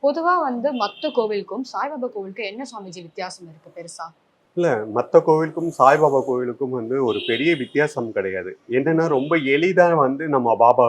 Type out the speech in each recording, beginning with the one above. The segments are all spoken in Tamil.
பொதுவா மத்த கோவிலுக்கும் சாய்பாபா கோவிலுக்கும் என்ன சுவாமிஜி வித்தியாசம் இருக்கு பெருசா? இல்ல மத்த கோவிலுக்கும், சாய்பாபா கோவிலுக்கும் ஒரு பெரிய வித்தியாசம் கிடையாது. என்னன்னா, ரொம்ப எளிதா நம்ம பாபாவ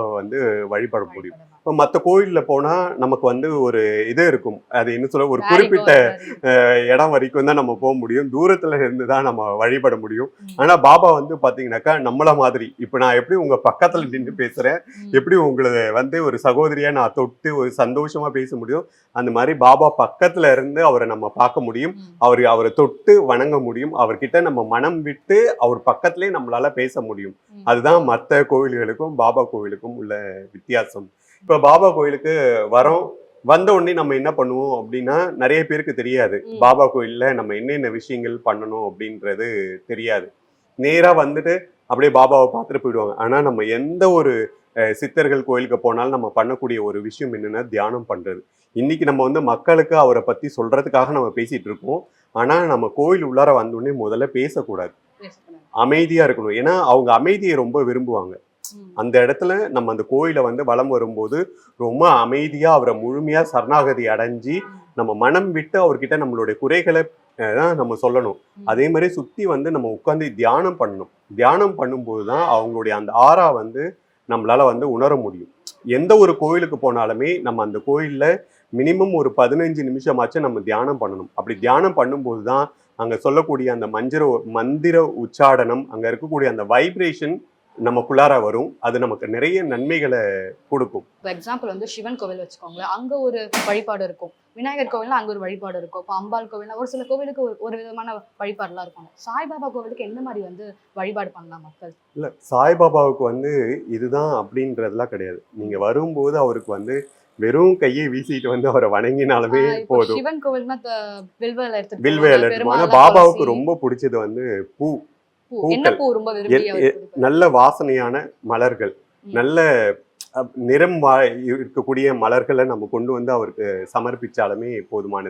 வழிபட முடியும். வழிபடலாம். இப்ப மத்த கோயில்ல போனா, நமக்கு ஒரு இது இருக்கும். அது என்ன சொல்ல, ஒரு குறிப்பிட்ட மேரிகோ அந்த மாரி. இடம் வரைக்கும் தான் நம்ம முடியும். தூரத்துல இருந்து தான் நம்ம வழிபட முடியும். ம். ஆனா, பாபா பாத்தீங்கன்னாக்கா, நம்மள மாதிரி. இப்ப நான் எப்படி உங்க பக்கத்துல நின்னு பேசுறேன், ம். எப்படி உங்கள ஒரு சகோதரியா நான் தொட்டு ஒரு சந்தோஷமா பேச முடியும், அந்த மாரி பாபா பக்கத்துல இருந்து அவர நம்ம பார்க்க முடியும். ம். அவர தொட்டு வணங்க முடியும். அவர்கிட்ட நம்ம மனம் விட்டு அவர் பக்கத்திலேயே நம்மளால பேச முடியும். ம். அதுதான் மத்த கோவில்களுக்கும், பாபா கோவிலுக்கும் உள்ள வித்தியாசம். இப்ப பாபா கோயிலுக்கு வரோம். வந்த உடனே நம்ம என்ன பண்ணுவோம் அப்படின்னா, நெறைய பேருக்கு தெரியாது. ம். பாபா கோயில்ல நம்ம என்னென்ன விஷயங்கள் பண்ணணும் அப்படின்றது தெரியாது. நேரா அப்படியே பாபாவ பார்த்துட்டு போயிடுவாங்க. ஆனா நம்ம எந்த ஒரு சித்தர்கள் கோயிலுக்கு போனாலும் நம்ம பண்ணக்கூடிய ஒரு விஷயம் என்னன்னா, தியானம் பண்றது. இன்னைக்கு நம்ம மக்களுக்கு அவர பத்தி சொல்றதுக்காக நம்ம பேசிட்டு இருக்கோம். ஆனா நம்ம கோயில் உள்ளார வந்தோடனே முதல்ல பேசக்கூடாது. பேசக்கூடாது. அமைதியா இருக்கணும். ஏன்னா அவங்க அமைதியை ரொம்ப விரும்புவாங்க. ம். அந்த இடத்துல நம்ம அந்த கோயில வலம் வரும்போது ரொம்ப அமைதியா அவரை முழுமையா சரணாகதி அடைஞ்சு நம்ம மனம் விட்டு அவர்கிட்ட நம்மளுடைய குறைகளை தான் நம்ம சொல்லணும். ம். அதே மாதிரி சுத்தி நம்ம உட்காந்து தியானம் பண்ணணும். தியானம் பண்ணும்போது தான் அவங்களுடைய அந்த ஆறா நம்மளால உணர முடியும். எந்த ஒரு கோயிலுக்கு போனாலுமே நம்ம அந்த கோயில்ல மினிமம் ஒரு 15 நிமிஷமாச்சும் நம்ம தியானம் பண்ணணும். அப்படி தியானம் பண்ணும்போது தான் அங்க சொல்லக்கூடிய அந்த மந்திர உச்சாடனம், அங்க இருக்கக்கூடிய அந்த வைப்ரேஷன் நமக்குள்ளார வரும். அது நமக்கு நிறைய நன்மைகளை கொடுக்கும். இப்ப எக்ஸாம்பிள் சிவன் கோவில் வச்சுக்கோங்களேன். அங்க ஒரு வழிபாடு இருக்கும். விநாயகர் கோவில்ல அங்க ஒரு வழிபாடு இருக்கும். இப்ப அம்பாள் கோவில்ல ஒரு சில கோவிலுக்கு ஒரு விதமான வழிபாடுலாம் இருக்கும். சாய்பாபா கோவிலுக்கு எந்த மாதிரி வழிபாடு பண்ணலாம் மக்கள்? இல்ல சாய்பாபாவுக்கு இதுதான் அப்படின்றதுலாம் கிடையாது. நீங்க வரும்போது அவருக்கு வெறும் கையை வீசிட்டு அவரை வணங்கினாலுமே இப்போ போதும். சிவன் கோவில்னா வில்வ இலை எடுத்துட்டு வில்வ போவாங்க. இலை எடுத்துட்டு போனா பெருமாள்லாம் பாபாவுக்கு துளசி, ரொம்ப பிடிச்சது பூ, என்ன பூக்கள். பூ ரொம்ப விரும்பி அவர் கொடுப்பாரு? நல்ல வாசனையான மலர்கள், ம். நல்ல நிறம் இருக்கக்கூடிய மலர்களை நம்ம கொண்டு அவருக்கு சமர்ப்பிச்சாலுமே போதுமானது.